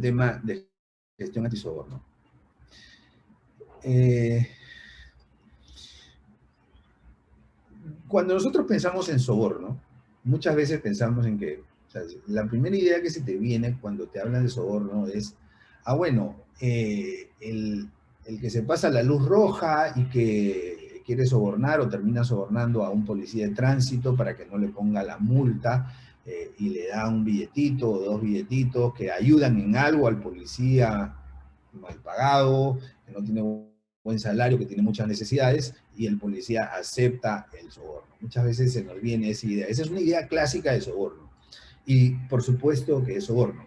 tema de gestión antisoborno. Cuando nosotros pensamos en soborno, muchas veces pensamos en que, o sea, la primera idea que se te viene cuando te hablan de soborno es, bueno, el que se pasa la luz roja y que quiere sobornar o termina sobornando a un policía de tránsito para que no le ponga la multa y le da un billetito o dos billetitos que ayudan en algo al policía mal pagado, que no tiene buen salario, que tiene muchas necesidades, y el policía acepta el soborno. Muchas veces se nos viene esa idea. Esa es una idea clásica de soborno. Y por supuesto que es soborno.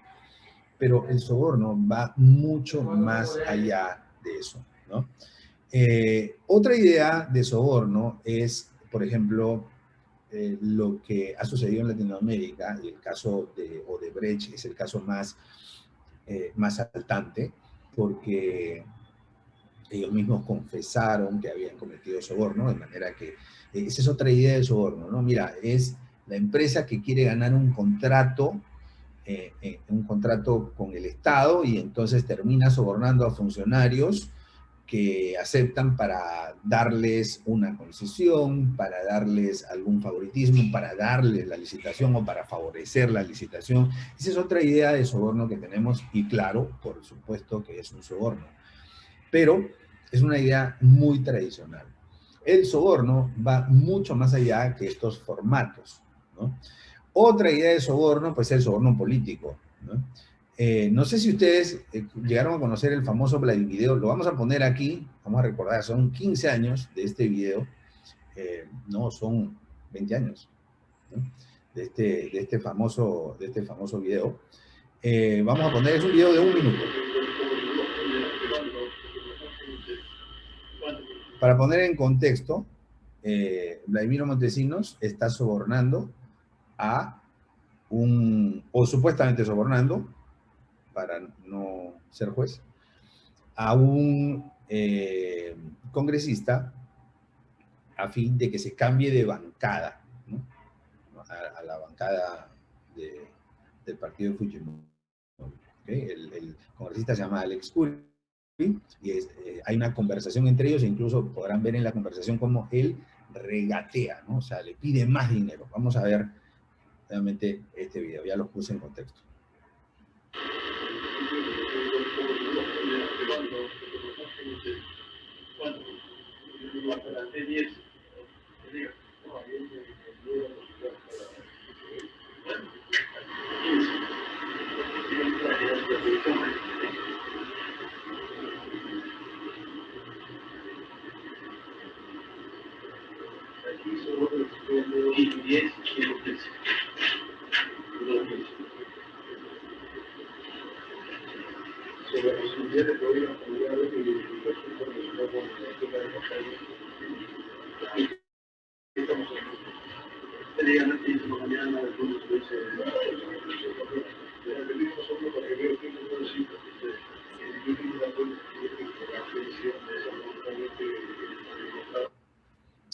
Pero el soborno va mucho más allá de eso, ¿no? Otra idea de soborno es, por ejemplo, lo que ha sucedido en Latinoamérica, y el caso de Odebrecht es el caso más saltante, porque ellos mismos confesaron que habían cometido soborno, de manera que esa es otra idea de soborno, ¿no? Mira, es la empresa que quiere ganar un contrato con el Estado y entonces termina sobornando a funcionarios que aceptan para darles una concesión, para darles algún favoritismo, para darles la licitación o para favorecer la licitación. Esa es otra idea de soborno que tenemos y claro, por supuesto que es un soborno. Pero es una idea muy tradicional. El soborno va mucho más allá que estos formatos, ¿no? Otra idea de soborno, pues es el soborno político, ¿no? No sé si ustedes llegaron a conocer el famoso Vladimir video, lo vamos a poner aquí, vamos a recordar, son 15 años de este video, no, son 20 años, ¿no? de este famoso video. Vamos a poner, es un video de 1 minuto. Para poner en contexto, Vladimiro Montesinos está sobornando o supuestamente sobornando, para no ser juez, a un congresista a fin de que se cambie de bancada, ¿no? a la bancada del partido de Fujimori. ¿Okay? El congresista se llama Alex Curi y hay una conversación entre ellos e incluso podrán ver en la conversación cómo él regatea, ¿no? O sea, le pide más dinero. Vamos a ver realmente este video, ya lo puse en contexto.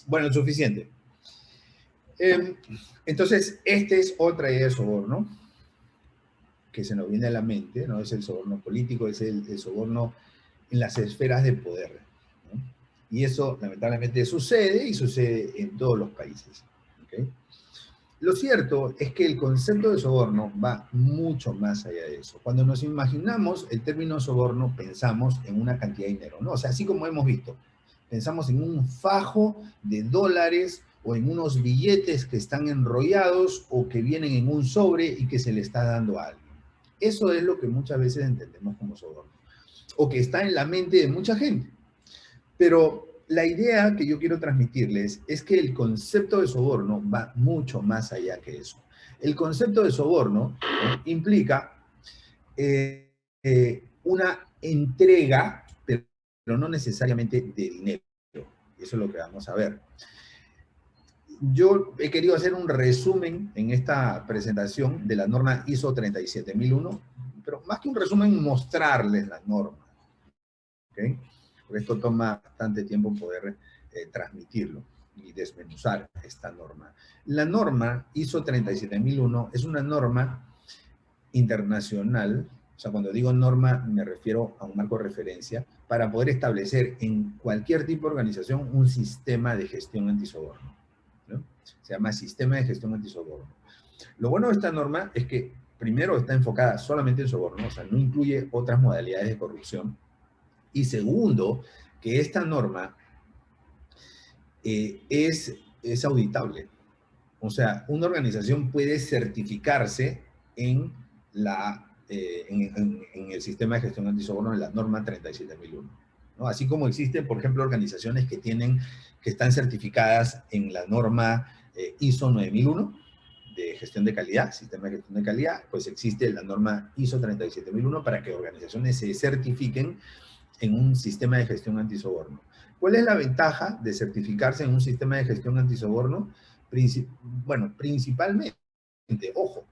Bueno, suficiente. Entonces, esta es otra idea de soborno que se nos viene a la mente, ¿no? Es el soborno político, es el soborno en las esferas de poder, ¿no? Y eso lamentablemente sucede y sucede en todos los países, ¿okay? Lo cierto es que el concepto de soborno va mucho más allá de eso. Cuando nos imaginamos el término soborno, pensamos en una cantidad de dinero, ¿no? O sea, así como hemos visto, pensamos en un fajo de dólares o en unos billetes que están enrollados o que vienen en un sobre y que se le está dando a alguien. Eso es lo que muchas veces entendemos como soborno, o que está en la mente de mucha gente. Pero la idea que yo quiero transmitirles es que el concepto de soborno va mucho más allá que eso. El concepto de soborno, ¿no?, implica una entrega, pero no necesariamente de dinero. Eso es lo que vamos a ver. Yo he querido hacer un resumen en esta presentación de la norma ISO 37001, pero más que un resumen, mostrarles la norma, ¿okay? Porque esto toma bastante tiempo poder transmitirlo y desmenuzar esta norma. La norma ISO 37001 es una norma internacional O sea, cuando digo norma me refiero a un marco de referencia para poder establecer en cualquier tipo de organización un sistema de gestión antisoborno, ¿no? Se llama sistema de gestión antisoborno. Lo bueno de esta norma es que, primero, está enfocada solamente en soborno, o sea, no incluye otras modalidades de corrupción. Y segundo, que esta norma es auditable. O sea, una organización puede certificarse en, en el sistema de gestión antisoborno, en la norma 37001, ¿no? Así como existen, por ejemplo, organizaciones que están certificadas en la norma ISO 9001 de gestión de calidad, sistema de gestión de calidad, pues existe la norma ISO 37001 para que organizaciones se certifiquen en un sistema de gestión antisoborno. ¿Cuál es la ventaja de certificarse en un sistema de gestión antisoborno? Bueno, principalmente, ojo,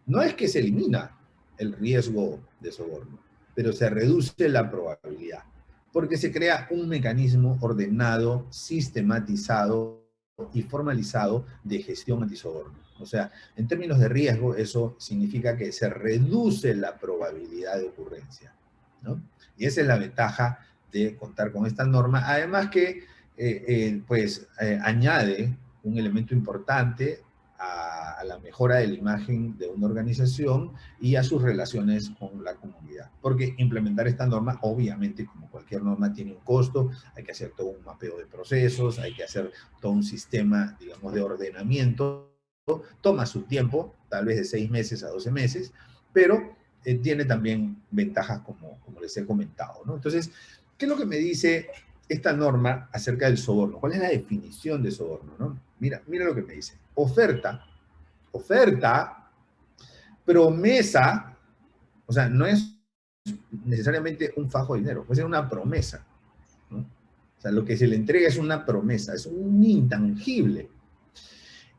no es que se elimina el riesgo de soborno, pero se reduce la probabilidad, porque se crea un mecanismo ordenado, sistematizado y formalizado de gestión antisoborno. O sea, en términos de riesgo, eso significa que se reduce la probabilidad de ocurrencia, ¿no? Y esa es la ventaja de contar con esta norma. Además que, añade un elemento importante a la mejora de la imagen de una organización y a sus relaciones con la comunidad. Porque implementar esta norma, obviamente, como cualquier norma, tiene un costo, hay que hacer todo un mapeo de procesos, hay que hacer todo un sistema, digamos, de ordenamiento. Toma su tiempo, tal vez de 6 meses a 12 meses, pero tiene también ventajas como les he comentado, ¿no? Entonces, ¿qué es lo que me dice esta norma acerca del soborno? ¿Cuál es la definición de soborno, no? Mira lo que me dice. Oferta, promesa, o sea, no es necesariamente un fajo de dinero, puede ser una promesa, ¿no? O sea, lo que se le entrega es una promesa, es un intangible.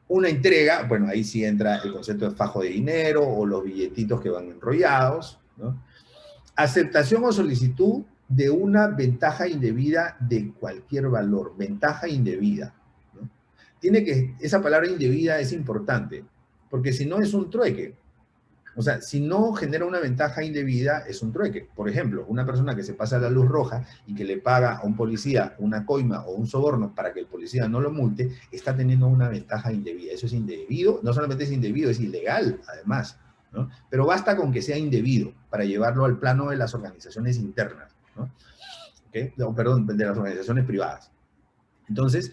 Una entrega, bueno, ahí sí entra el concepto de fajo de dinero o los billetitos que van enrollados, ¿no? Aceptación o solicitud de una ventaja indebida de cualquier valor, ventaja indebida, ¿no? Esa palabra indebida es importante, porque si no es un trueque. O sea, si no genera una ventaja indebida, es un trueque. Por ejemplo, una persona que se pasa la luz roja y que le paga a un policía una coima o un soborno para que el policía no lo multe, está teniendo una ventaja indebida. Eso es indebido, no solamente es indebido, es ilegal, además, ¿no? Pero basta con que sea indebido para llevarlo al plano de las organizaciones internas, ¿no? ¿Okay? No, perdón, de las organizaciones privadas. Entonces,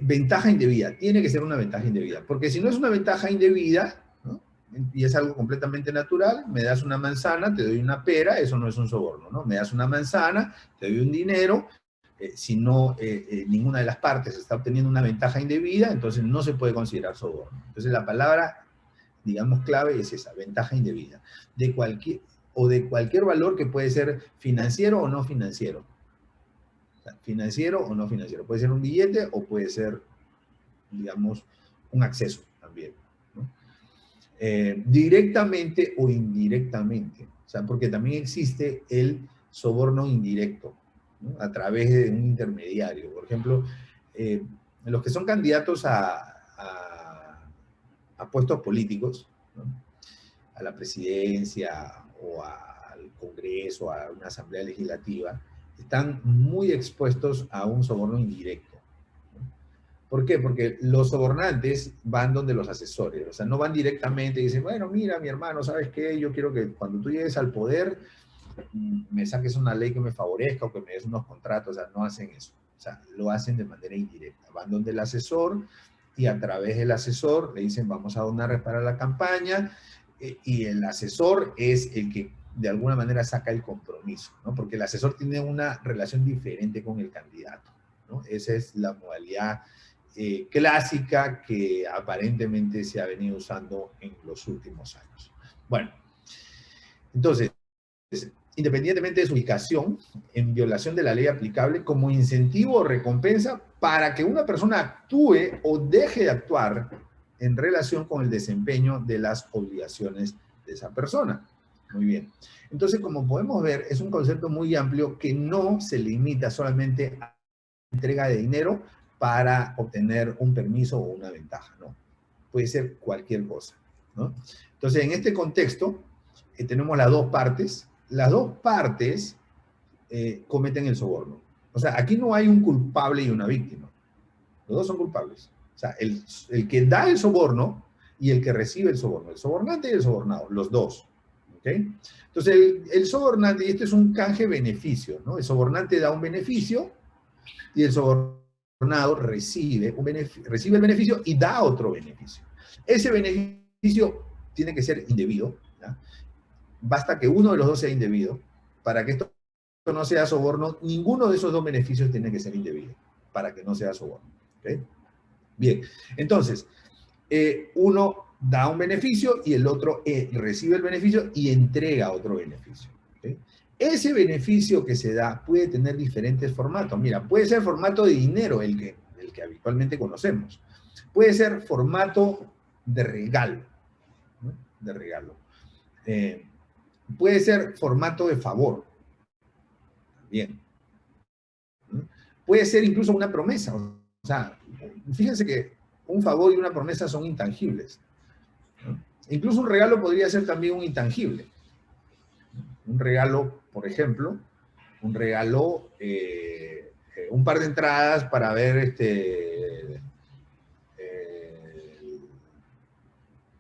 ventaja indebida, tiene que ser una ventaja indebida, porque si no es una ventaja indebida, ¿no? Y es algo completamente natural, me das una manzana, te doy una pera, eso no es un soborno, ¿no? Me das una manzana, te doy un dinero, si no ninguna de las partes está obteniendo una ventaja indebida, entonces no se puede considerar soborno. Entonces la palabra, digamos, clave es esa, ventaja indebida, de cualquier valor que puede ser financiero o no financiero. Financiero o no financiero. Puede ser un billete o puede ser, digamos, un acceso también, ¿no? Directamente o indirectamente. O sea, porque también existe el soborno indirecto, ¿no? A través de un intermediario. Por ejemplo, los que son candidatos a puestos políticos, ¿no? A la presidencia o al Congreso, a una asamblea legislativa, están muy expuestos a un soborno indirecto. ¿Por qué? Porque los sobornantes van donde los asesores, o sea, no van directamente y dicen, bueno, mira, mi hermano, ¿sabes qué? Yo quiero que cuando tú llegues al poder me saques una ley que me favorezca o que me des unos contratos, o sea, no hacen eso. O sea, lo hacen de manera indirecta. Van donde el asesor y a través del asesor le dicen, vamos a donar para la campaña, y el asesor es el que de alguna manera saca el compromiso, ¿no? Porque el asesor tiene una relación diferente con el candidato, ¿no? Esa es la modalidad clásica que aparentemente se ha venido usando en los últimos años. Bueno, entonces, independientemente de su ubicación, en violación de la ley aplicable, como incentivo o recompensa para que una persona actúe o deje de actuar en relación con el desempeño de las obligaciones de esa persona. Muy bien. Entonces, como podemos ver, es un concepto muy amplio que no se limita solamente a la entrega de dinero para obtener un permiso o una ventaja, ¿no? Puede ser cualquier cosa, ¿no? Entonces, en este contexto, tenemos las dos partes. Las dos partes cometen el soborno. O sea, aquí no hay un culpable y una víctima. Los dos son culpables. O sea, el que da el soborno y el que recibe el soborno. El sobornante y el sobornado, los dos. ¿Ok? Entonces, el sobornante, y esto es un canje-beneficio, ¿no? El sobornante da un beneficio y el sobornado recibe el beneficio y da otro beneficio. Ese beneficio tiene que ser indebido, ¿ya? Basta que uno de los dos sea indebido para que esto no sea soborno. Ninguno de esos dos beneficios tiene que ser indebido para que no sea soborno. ¿Okay? Bien, entonces, uno da un beneficio y el otro recibe el beneficio y entrega otro beneficio. ¿Okay? Ese beneficio que se da puede tener diferentes formatos. Mira, puede ser formato de dinero, el que habitualmente conocemos. Puede ser formato de regalo, ¿no? De regalo. Puede ser formato de favor. Bien. Puede ser incluso una promesa. O sea, fíjense que un favor y una promesa son intangibles, ¿no? Incluso un regalo podría ser también un intangible. Un regalo, por ejemplo, un regalo, un par de entradas para ver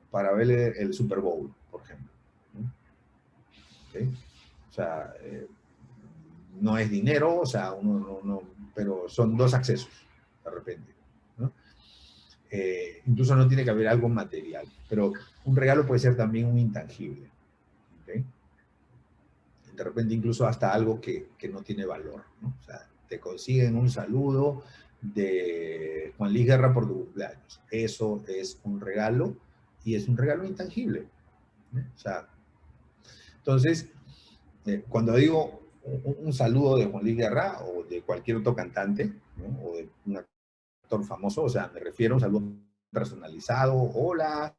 para ver el Super Bowl, por ejemplo. ¿Okay? O sea, no es dinero, o sea, pero son dos accesos, de repente, ¿no? Incluso no tiene que haber algo material, pero un regalo puede ser también un intangible. ¿Okay? De repente incluso hasta algo que no tiene valor, ¿no? O sea, te consiguen un saludo de Juan Luis Guerra por tu cumpleaños. Eso es un regalo y es un regalo intangible, ¿no? O sea, entonces, cuando digo un saludo de Juan Luis Guerra o de cualquier otro cantante, ¿no? O de un actor famoso, o sea, me refiero a un saludo personalizado. Hola,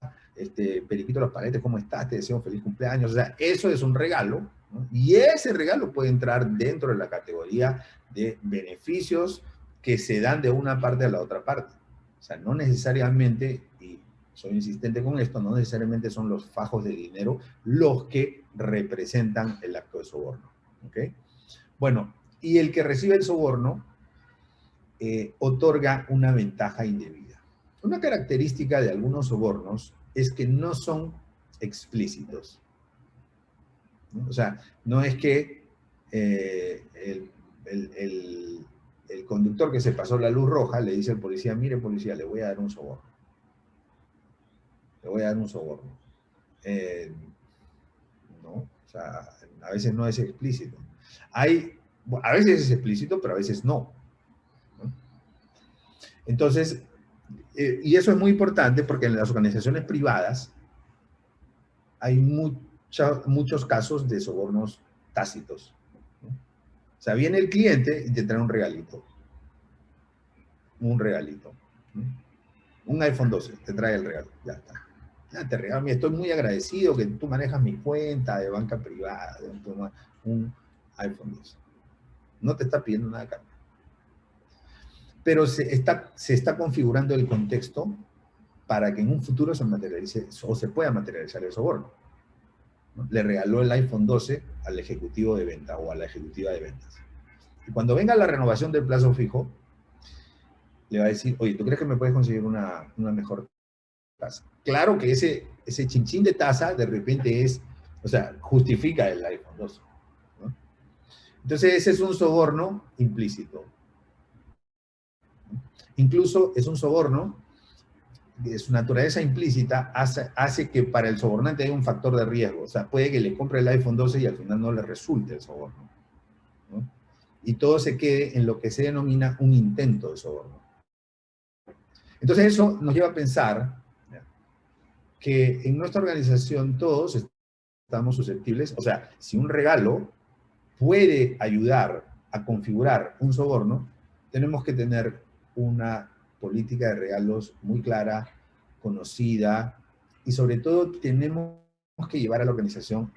Periquito Los Paletes, ¿cómo estás? Te deseo un feliz cumpleaños. O sea, eso es un regalo, ¿no? Y ese regalo puede entrar dentro de la categoría de beneficios que se dan de una parte a la otra parte. O sea, no necesariamente, y soy insistente con esto, no necesariamente son los fajos de dinero los que representan el acto de soborno. ¿Ok? Bueno, y el que recibe el soborno otorga una ventaja indebida. Una característica de algunos sobornos es que no son explícitos, ¿no? O sea, no es que el conductor que se pasó la luz roja le dice al policía, mire policía, le voy a dar un soborno. Le voy a dar un soborno. No, o sea, a veces no es explícito. A veces es explícito, pero a veces no. Entonces, y eso es muy importante porque en las organizaciones privadas hay muchos casos de sobornos tácitos, ¿no? O sea, viene el cliente y te trae un regalito. Un regalito, ¿no? Un iPhone 12, te trae el regalo. Ya está. Ya te regalo. Estoy muy agradecido que tú manejas mi cuenta de banca privada, de un iPhone 12. No te está pidiendo nada acá. Pero se está configurando el contexto para que en un futuro se materialice o se pueda materializar el soborno, ¿no? Le regaló el iPhone 12 al ejecutivo de venta o a la ejecutiva de ventas. Y cuando venga la renovación del plazo fijo, le va a decir, oye, ¿tú crees que me puedes conseguir una mejor tasa? Claro que ese chinchín de tasa de repente o sea, justifica el iPhone 12, ¿no? Entonces ese es un soborno implícito. Incluso es un soborno de su naturaleza implícita hace que para el sobornante haya un factor de riesgo. O sea, puede que le compre el iPhone 12 y al final no le resulte el soborno, ¿no? Y todo se quede en lo que se denomina un intento de soborno. Entonces eso nos lleva a pensar que en nuestra organización todos estamos susceptibles, o sea, si un regalo puede ayudar a configurar un soborno, tenemos que tener una política de regalos muy clara, conocida, y sobre todo tenemos que llevar a la organización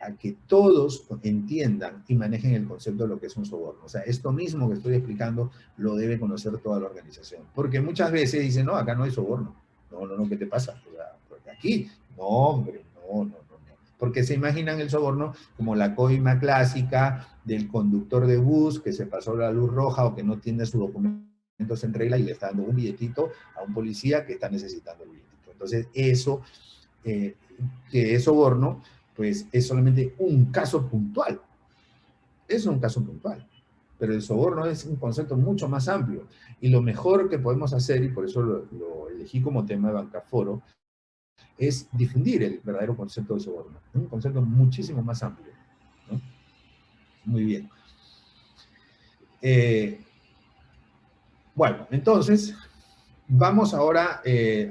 a que todos entiendan y manejen el concepto de lo que es un soborno. O sea, esto mismo que estoy explicando lo debe conocer toda la organización. Porque muchas veces dicen, no, acá no hay soborno. No, ¿qué te pasa? O sea, porque aquí, no, hombre, no. porque se imaginan el soborno como la coima clásica del conductor de bus que se pasó la luz roja o que no tiene sus documentos en regla y le está dando un billetito a un policía que está necesitando el billetito. Entonces, eso, que es soborno, pues es solamente un caso puntual. Es un caso puntual. Pero el soborno es un concepto mucho más amplio. Y lo mejor que podemos hacer, y por eso lo elegí como tema de Bancaforo, es difundir el verdadero concepto de soborno. Es un concepto muchísimo más amplio, ¿no? Muy bien. Bueno, entonces, vamos ahora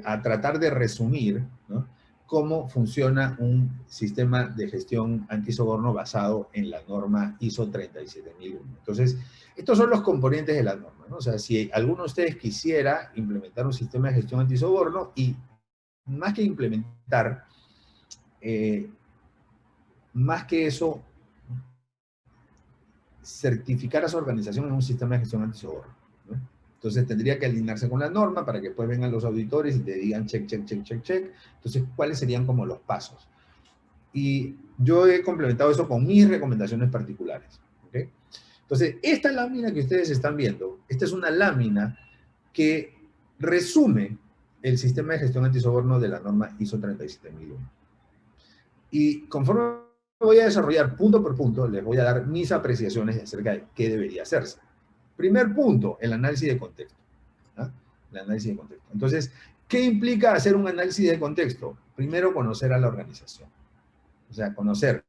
a tratar de resumir, ¿no?, cómo funciona un sistema de gestión antisoborno basado en la norma ISO 37001. Entonces, estos son los componentes de la norma, ¿no? O sea, si alguno de ustedes quisiera implementar un sistema de gestión antisoborno y más que implementar, más que eso, certificar a su organización en un sistema de gestión antisoborno, ¿no? Entonces tendría que alinearse con la norma para que después vengan los auditores y te digan check, check, check, check, check. Entonces, ¿cuáles serían como los pasos? Y yo he complementado eso con mis recomendaciones particulares, ¿ok? Entonces, esta lámina que ustedes están viendo, esta es una lámina que resume el sistema de gestión antisoborno de la norma ISO 37001. Y conforme voy a desarrollar punto por punto, les voy a dar mis apreciaciones acerca de qué debería hacerse. Primer punto, el análisis de contexto, ¿no? El análisis de contexto. Entonces, ¿qué implica hacer un análisis de contexto? Primero, conocer a la organización. O sea, conocer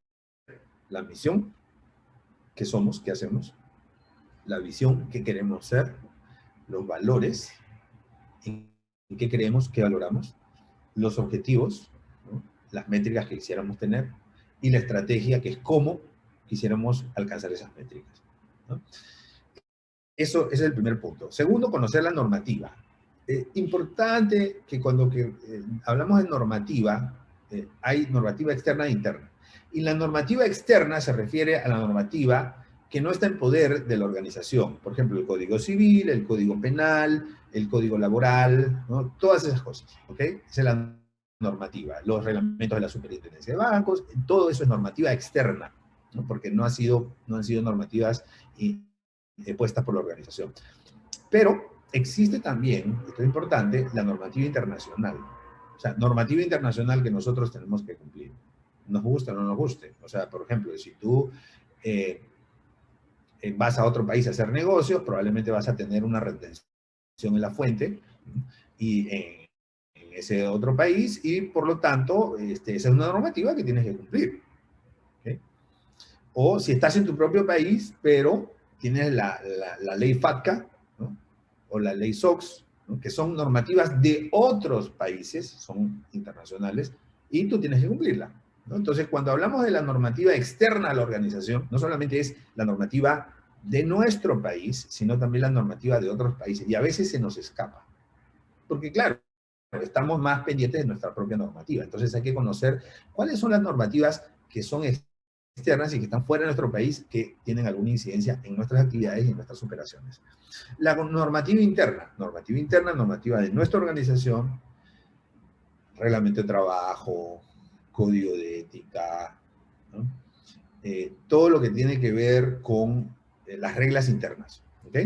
la misión, qué somos, qué hacemos, la visión, qué queremos ser, los valores, en qué creemos, qué valoramos, los objetivos, ¿no?, las métricas que quisiéramos tener, y la estrategia, que es cómo quisiéramos alcanzar esas métricas, ¿no? Eso es el primer punto. Segundo, conocer la normativa. Importante que cuando hablamos de normativa, hay normativa externa e interna. Y la normativa externa se refiere a la normativa que no está en poder de la organización. Por ejemplo, el Código Civil, el Código Penal, el Código Laboral, ¿no? Todas esas cosas, ¿ok? Esa es la normativa. Los reglamentos de la Superintendencia de Bancos, todo eso es normativa externa, ¿no? Porque no han sido normativas puestas por la organización. Pero existe también, esto es importante, la normativa internacional. O sea, normativa internacional que nosotros tenemos que cumplir. Nos guste o no nos guste. O sea, por ejemplo, si tú vas a otro país a hacer negocios, probablemente vas a tener una retención en la fuente y en ese otro país, y por lo tanto, esa es una normativa que tienes que cumplir. ¿Okay? O si estás en tu propio país, pero tienes la ley FATCA, ¿no?, o la ley SOX, ¿no?, que son normativas de otros países, son internacionales, y tú tienes que cumplirla, ¿no? Entonces, cuando hablamos de la normativa externa a la organización, no solamente es la normativa de nuestro país, sino también la normativa de otros países, y a veces se nos escapa. Porque, claro, estamos más pendientes de nuestra propia normativa. Entonces, hay que conocer cuáles son las normativas que son externas y que están fuera de nuestro país, que tienen alguna incidencia en nuestras actividades y en nuestras operaciones. La normativa interna, normativa de nuestra organización, reglamento de trabajo, código de ética, ¿no?, todo lo que tiene que ver con las reglas internas, ¿ok?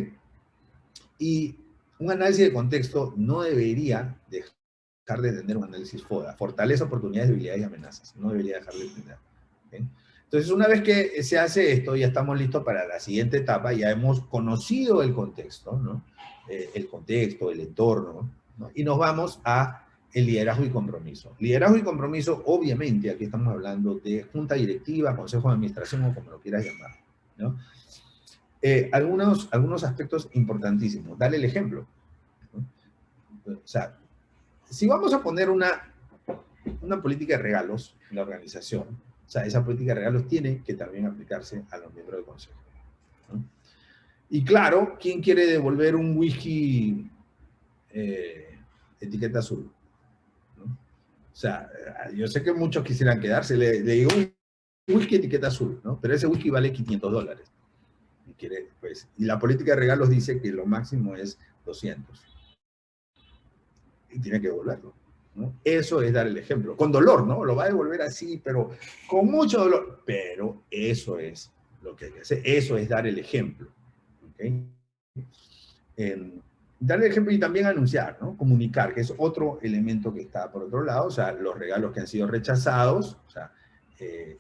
Y un análisis de contexto no debería dejar de tener un análisis FODA, fortaleza, oportunidades, debilidades y amenazas. No debería dejar de tener, ¿okay? Entonces, una vez que se hace esto, ya estamos listos para la siguiente etapa, ya hemos conocido el contexto, ¿no? El contexto, el entorno, ¿no? Y nos vamos a el liderazgo y compromiso. Liderazgo y compromiso, obviamente, aquí estamos hablando de junta directiva, consejo de administración o como lo quieras llamar, ¿no? Algunos aspectos importantísimos. Dale el ejemplo, ¿no? O sea, si vamos a poner una política de regalos en la organización, o sea, esa política de regalos tiene que también aplicarse a los miembros del consejo, ¿no? Y claro, ¿quién quiere devolver un whisky etiqueta azul? ¿No? O sea, yo sé que muchos quisieran quedarse, le digo whisky etiqueta azul, ¿no? Pero ese whisky vale $500. Y la política de regalos dice que lo máximo es 200. Y tiene que devolverlo. ¿no? Eso es dar el ejemplo. Con dolor, ¿no? Lo va a devolver así, pero con mucho dolor. Pero eso es lo que hay que hacer. Eso es dar el ejemplo. ¿Okay? Dar el ejemplo y también anunciar, ¿no? Comunicar, que es otro elemento que está por otro lado, o sea, los regalos que han sido rechazados, o sea, eh,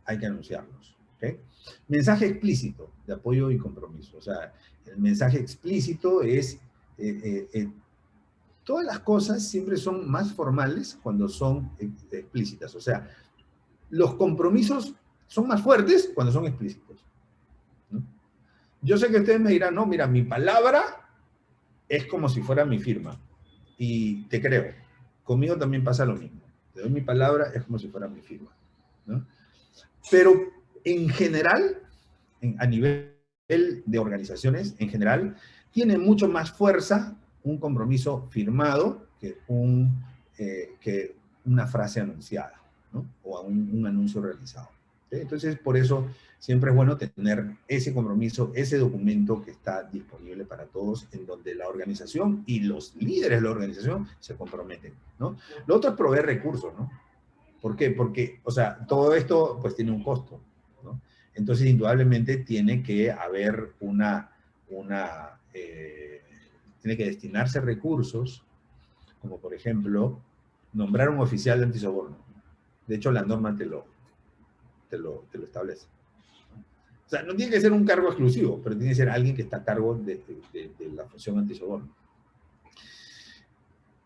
hay que anunciarlos. ¿Okay? Mensaje explícito de apoyo y compromiso. O sea, el mensaje explícito es, todas las cosas siempre son más formales cuando son explícitas. O sea, los compromisos son más fuertes cuando son explícitos. ¿No? Yo sé que ustedes me dirán, no, mira, mi palabra es como si fuera mi firma. Y te creo. Conmigo también pasa lo mismo. Te doy mi palabra, es como si fuera mi firma. ¿No? Pero en general, a nivel de organizaciones, en general, tiene mucho más fuerza un compromiso firmado que una frase anunciada, ¿no? O un anuncio realizado. ¿Sí? Entonces, por eso siempre es bueno tener ese compromiso, ese documento que está disponible para todos, en donde la organización y los líderes de la organización se comprometen, ¿no? Lo otro es proveer recursos, ¿no? ¿Por qué? Porque, o sea, todo esto pues tiene un costo, ¿no? Entonces, indudablemente tiene que haber tiene que destinarse recursos, como por ejemplo, nombrar un oficial de antisoborno. De hecho, la norma te lo establece. O sea, no tiene que ser un cargo exclusivo, pero tiene que ser alguien que está a cargo de la función antisoborno.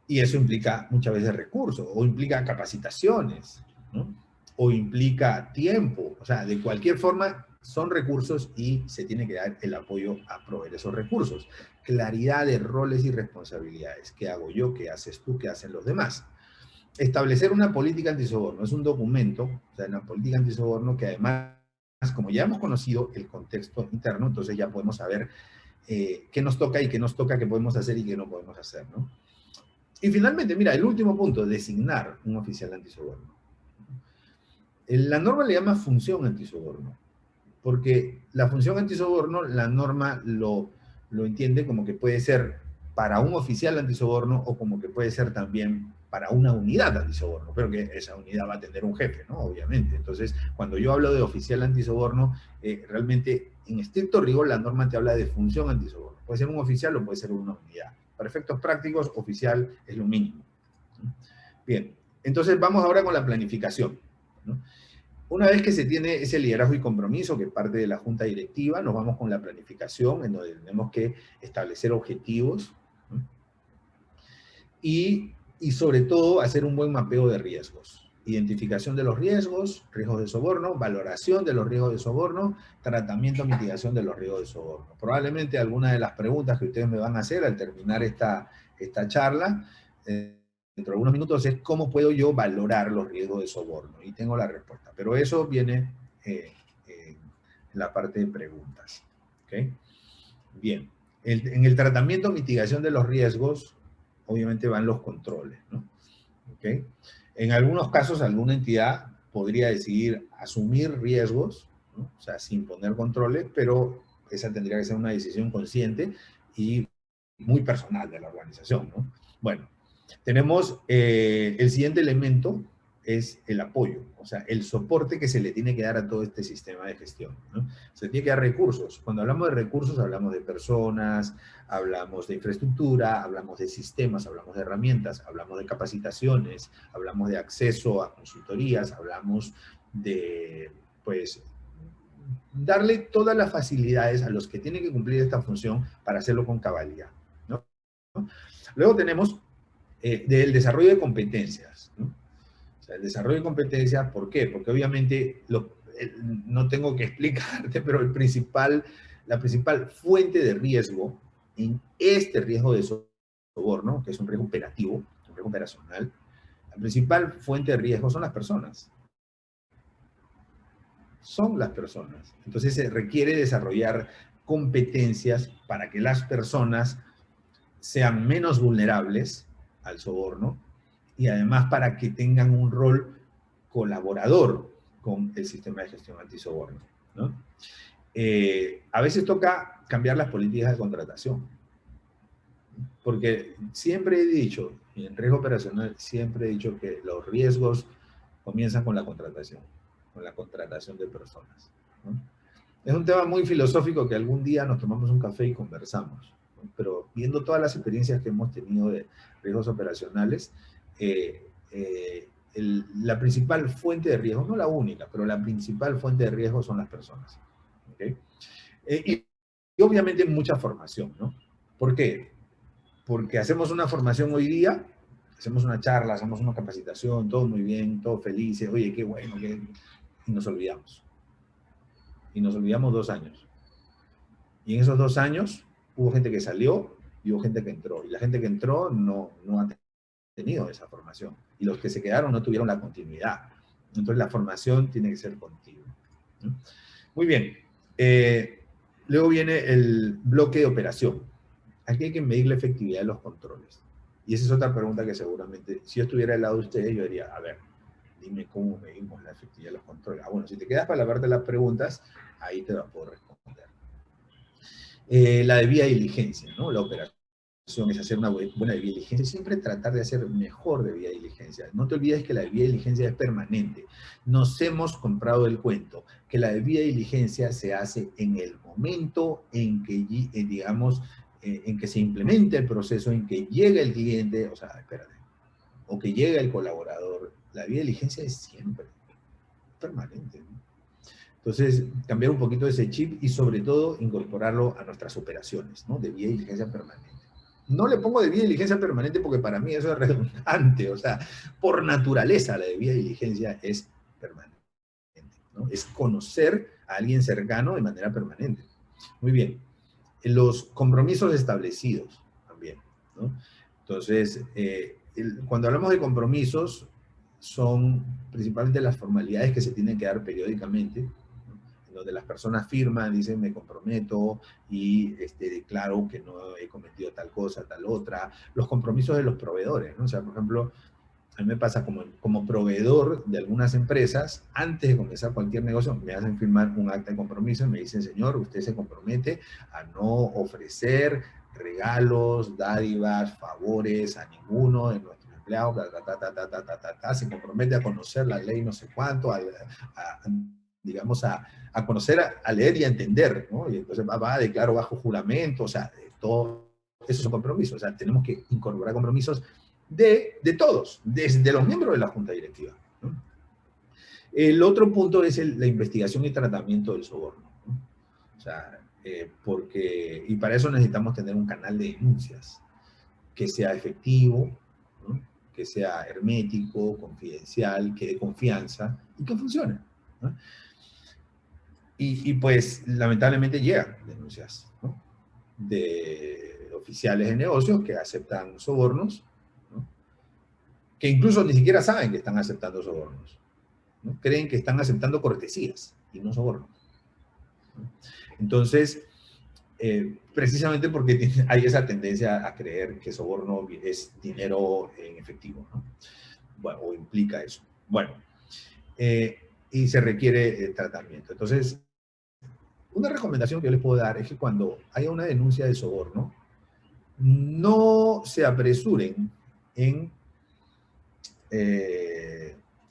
Y eso implica muchas veces recursos, o implica capacitaciones, ¿no? O implica tiempo. O sea, de cualquier forma, son recursos y se tiene que dar el apoyo a proveer esos recursos. Claridad de roles y responsabilidades. ¿Qué hago yo? ¿Qué haces tú? ¿Qué hacen los demás? Establecer una política antisoborno. Es un documento, o sea, una política antisoborno que además, como ya hemos conocido el contexto interno, entonces ya podemos saber qué nos toca y qué nos toca, qué podemos hacer y qué no podemos hacer, ¿no? Y finalmente, mira, el último punto, designar un oficial antisoborno. La norma le llama función antisoborno, porque la función antisoborno, la norma lo entiende como que puede ser para un oficial antisoborno o como que puede ser también para una unidad antisoborno, pero que esa unidad va a tener un jefe, ¿no? Obviamente. Entonces, cuando yo hablo de oficial antisoborno, realmente, en estricto rigor, la norma te habla de función antisoborno. Puede ser un oficial o puede ser una unidad. Para efectos prácticos, oficial es lo mínimo. Bien, entonces vamos ahora con la planificación, ¿no? Una vez que se tiene ese liderazgo y compromiso que parte de la junta directiva, nos vamos con la planificación, en donde tenemos que establecer objetivos, ¿no? y sobre todo hacer un buen mapeo de riesgos. Identificación de los riesgos, riesgos de soborno, valoración de los riesgos de soborno, tratamiento, mitigación de los riesgos de soborno. Probablemente alguna de las preguntas que ustedes me van a hacer al terminar esta charla, dentro de algunos minutos, es cómo puedo yo valorar los riesgos de soborno. Y tengo la respuesta. Pero eso viene en la parte de preguntas. ¿Okay? Bien. En el tratamiento, mitigación de los riesgos, obviamente van los controles, ¿no? ¿Okay? En algunos casos, alguna entidad podría decidir asumir riesgos, ¿no? O sea, sin poner controles, pero esa tendría que ser una decisión consciente y muy personal de la organización, ¿no? Bueno, tenemos el siguiente elemento, es el apoyo, o sea, el soporte que se le tiene que dar a todo este sistema de gestión, ¿no? Se tiene que dar recursos. Cuando hablamos de recursos, hablamos de personas, hablamos de infraestructura, hablamos de sistemas, hablamos de herramientas, hablamos de capacitaciones, hablamos de acceso a consultorías, hablamos de, pues, darle todas las facilidades a los que tienen que cumplir esta función para hacerlo con cabalidad, ¿no? Luego tenemos del desarrollo de competencias, ¿no? O sea, el desarrollo de competencias, ¿por qué? Porque obviamente no tengo que explicarte, pero la principal fuente de riesgo en este riesgo de soborno, que es un riesgo operativo, un riesgo operacional, la principal fuente de riesgo son las personas. Son las personas. Entonces se requiere desarrollar competencias para que las personas sean menos vulnerables al soborno y además para que tengan un rol colaborador con el sistema de gestión antisoborno, ¿no? A veces toca cambiar las políticas de contratación. Porque siempre he dicho, y en riesgo operacional siempre he dicho que los riesgos comienzan con la contratación de personas, ¿no? Es un tema muy filosófico que algún día nos tomamos un café y conversamos, ¿no? Pero viendo todas las experiencias que hemos tenido de riesgos operacionales, la principal fuente de riesgo, no la única, pero la principal fuente de riesgo son las personas. ¿Okay? Y obviamente mucha formación, ¿no? ¿Por qué? Porque hacemos una formación hoy día, hacemos una charla, hacemos una capacitación, todo muy bien, todo felices, oye, qué bueno, y nos olvidamos. Y nos olvidamos 2 años. Y en esos 2 años hubo gente que salió y hubo gente que entró. Y la gente que entró no ha tenido esa formación. Y los que se quedaron no tuvieron la continuidad. Entonces la formación tiene que ser continua, ¿no? Muy bien. Luego viene el bloque de operación. Aquí hay que medir la efectividad de los controles. Y esa es otra pregunta que seguramente, si yo estuviera al lado de ustedes, yo diría, a ver, dime cómo medimos la efectividad de los controles. Ah, bueno, si te quedas para la parte de las preguntas, ahí te va a poder responder. La debida diligencia, ¿no? La operación es hacer una buena debida diligencia, siempre tratar de hacer mejor debida diligencia. No te olvides que la debida diligencia es permanente. Nos hemos comprado el cuento, que la debida diligencia se hace en el momento en que, digamos, en que se implementa el proceso, en que llega el cliente, o sea, espérate, o que llega el colaborador. La debida diligencia es siempre permanente, ¿no? Entonces, cambiar un poquito ese chip y sobre todo incorporarlo a nuestras operaciones, ¿no? De debida diligencia permanente. No le pongo debida diligencia permanente porque para mí eso es redundante, o sea, por naturaleza la debida diligencia es permanente, ¿no? Es conocer a alguien cercano de manera permanente. Muy bien. Los compromisos establecidos también, ¿no? Entonces, cuando hablamos de compromisos, son principalmente las formalidades que se tienen que dar periódicamente, ¿no? Donde las personas firman, dicen me comprometo y declaro que no he cometido tal cosa, tal otra. Los compromisos de los proveedores, ¿no? O sea, por ejemplo, a mí me pasa como proveedor de algunas empresas, antes de comenzar cualquier negocio, me hacen firmar un acta de compromiso y me dicen, señor, usted se compromete a no ofrecer regalos, dádivas, favores a ninguno de nuestros empleados, se compromete a conocer la ley no sé cuánto, digamos, a conocer, a leer y a entender, ¿no? Y entonces declaro bajo juramento, o sea, todo eso es un compromiso, o sea, tenemos que incorporar compromisos de todos, desde los miembros de la Junta Directiva, ¿no? El otro punto es la investigación y tratamiento del soborno, ¿no? O sea, y para eso necesitamos tener un canal de denuncias que sea efectivo, ¿no? Que sea hermético, confidencial, que dé confianza y que funcione, ¿no? Y pues lamentablemente llegan denuncias, ¿no? De oficiales de negocios que aceptan sobornos, ¿no? Que incluso ni siquiera saben que están aceptando sobornos, ¿no? Creen que están aceptando cortesías y no sobornos, ¿no? Entonces, precisamente porque hay esa tendencia a creer que soborno es dinero en efectivo, ¿no? Bueno, o implica eso. Bueno, y se requiere tratamiento. Entonces, una recomendación que yo les puedo dar es que cuando haya una denuncia de soborno, no se apresuren en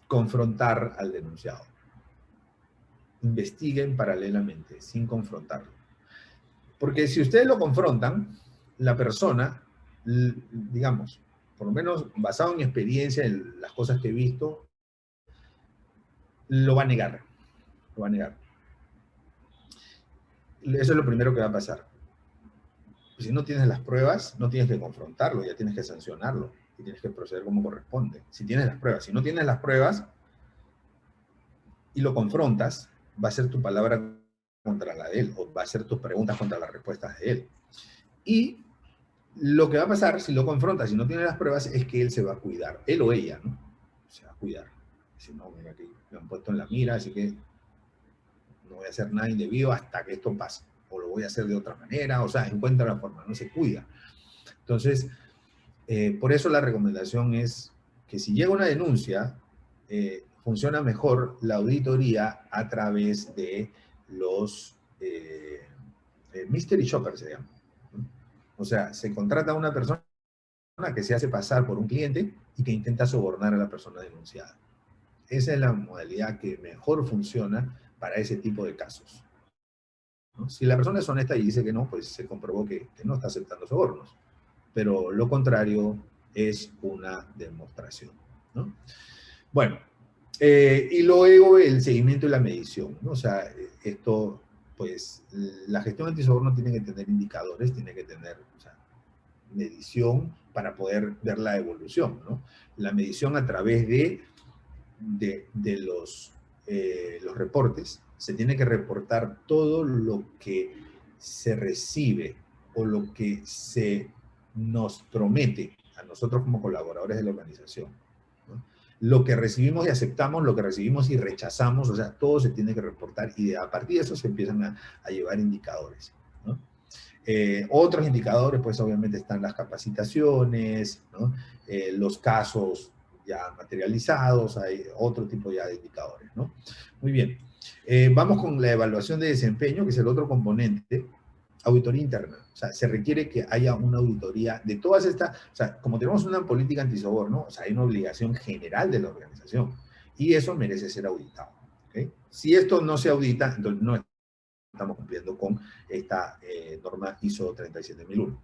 confrontar al denunciado. Investiguen paralelamente, sin confrontarlo. Porque si ustedes lo confrontan, la persona, digamos, por lo menos basado en mi experiencia, en las cosas que he visto, lo va a negar. Lo va a negar. Eso es lo primero que va a pasar. Si no tienes las pruebas, no tienes que confrontarlo, ya tienes que sancionarlo y tienes que proceder como corresponde. Si tienes las pruebas. Si no tienes las pruebas y lo confrontas, va a ser tu palabra contra la de él, o va a ser tus preguntas contra las respuestas de él. Y lo que va a pasar si lo confrontas, si no tiene las pruebas, es que él se va a cuidar, él o ella, ¿no? Se va a cuidar. Si no, mira que me han puesto en la mira, así que no voy a hacer nada indebido hasta que esto pase, o lo voy a hacer de otra manera, o sea, encuentra la forma, no se cuida. Entonces, por eso la recomendación es que si llega una denuncia, funciona mejor la auditoría a través de los mystery shoppers, se llama. O sea, se contrata a una persona que se hace pasar por un cliente y que intenta sobornar a la persona denunciada. Esa es la modalidad que mejor funciona para ese tipo de casos, ¿no? Si la persona es honesta y dice que no, pues se comprobó que no está aceptando sobornos. Pero lo contrario es una demostración, ¿no? Bueno, y luego el seguimiento y la medición, ¿no? O sea, esto, pues, la gestión antisoborno tiene que tener indicadores, tiene que tener, o sea, medición para poder ver la evolución, ¿no? La medición a través de los reportes, se tiene que reportar todo lo que se recibe o lo que se nos promete a nosotros como colaboradores de la organización, ¿no? Lo que recibimos y aceptamos, lo que recibimos y rechazamos, o sea, todo se tiene que reportar y a partir de eso se empiezan a llevar indicadores, ¿no? Otros indicadores, pues obviamente están las capacitaciones, ¿no? Los casos ya materializados, hay otro tipo ya de indicadores, ¿no? Muy bien. Vamos con la evaluación de desempeño, que es el otro componente, auditoría interna. O sea, se requiere que haya una auditoría de todas estas, o sea, como tenemos una política antisoborno, o sea, hay una obligación general de la organización y eso merece ser auditado, ¿okay? Si esto no se audita, entonces no estamos cumpliendo con esta norma ISO 37001.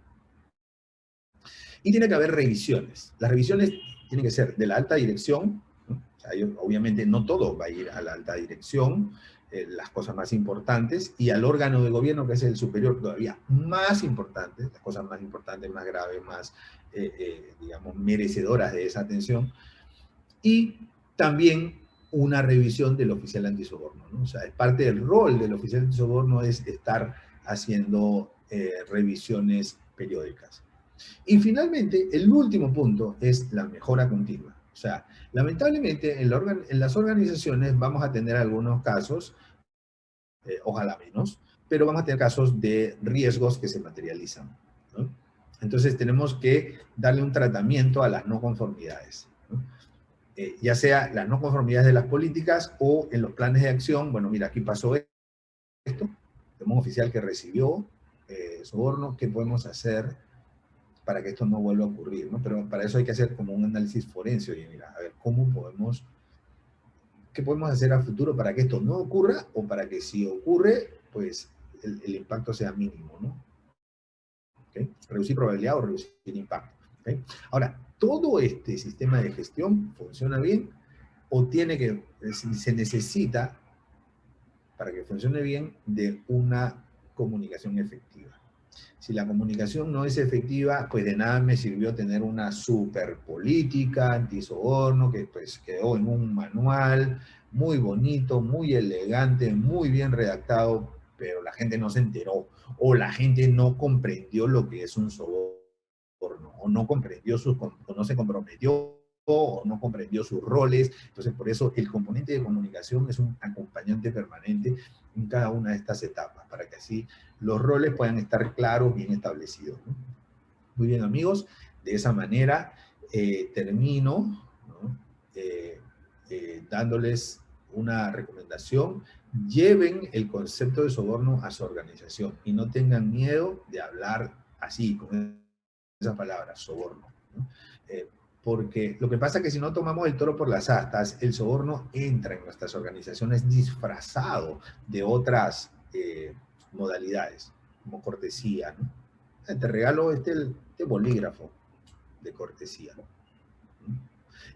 Y tiene que haber revisiones. Las revisiones tienen que ser de la alta dirección, ¿no? O sea, obviamente no todo va a ir a la alta dirección, las cosas más importantes, y al órgano de gobierno, que es el superior, todavía más importante, las cosas más importantes, más graves, más, digamos, merecedoras de esa atención. Y también una revisión del oficial antisoborno, ¿no? O sea, es parte del rol del oficial antisoborno es estar haciendo revisiones periódicas. Y finalmente, el último punto es la mejora continua. O sea, lamentablemente en las organizaciones vamos a tener algunos casos, ojalá menos, pero vamos a tener casos de riesgos que se materializan, ¿no? Entonces tenemos que darle un tratamiento a las no conformidades, ¿no? Ya sea las no conformidades de las políticas o en los planes de acción. Bueno, mira, aquí pasó esto, tenemos un oficial que recibió soborno, ¿qué podemos hacer para que esto no vuelva a ocurrir, ¿no? Pero para eso hay que hacer como un análisis forense. Oye, mira, a ver, ¿qué podemos hacer a futuro para que esto no ocurra o para que si ocurre, pues el impacto sea mínimo, ¿no? ¿Okay? Reducir probabilidad o reducir impacto. ¿Okay? Ahora, todo este sistema de gestión funciona bien o se necesita, para que funcione bien, de una comunicación efectiva. Si la comunicación no es efectiva, pues de nada me sirvió tener una super política antisoborno que pues quedó en un manual muy bonito, muy elegante, muy bien redactado, pero la gente no se enteró o la gente no comprendió lo que es un soborno o no comprendió o no se comprometió o no comprendió sus roles. Entonces, por eso el componente de comunicación es un acompañante permanente en cada una de estas etapas, para que así los roles puedan estar claros, bien establecidos, ¿no? Muy bien, amigos, de esa manera termino, ¿no? Dándoles una recomendación. Lleven el concepto de soborno a su organización y no tengan miedo de hablar así, con esa palabra, soborno, ¿no? Porque lo que pasa es que si no tomamos el toro por las astas, el soborno entra en nuestras organizaciones disfrazado de otras modalidades, como cortesía, ¿no? Te regalo este bolígrafo de cortesía, ¿no?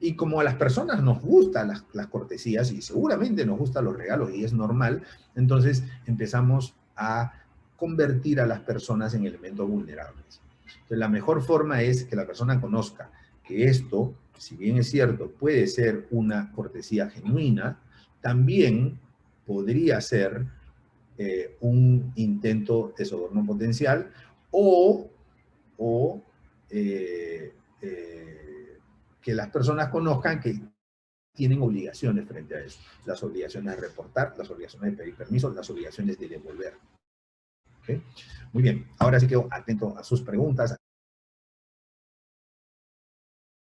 Y como a las personas nos gustan las cortesías, y seguramente nos gustan los regalos, y es normal, entonces empezamos a convertir a las personas en elementos vulnerables. Entonces, la mejor forma es que la persona conozca que esto, si bien es cierto, puede ser una cortesía genuina, también podría ser un intento de soborno potencial o eh, que las personas conozcan que tienen obligaciones frente a eso. Las obligaciones de reportar, las obligaciones de pedir permiso, las obligaciones de devolver. ¿Okay? Muy bien, ahora sí quedo atento a sus preguntas.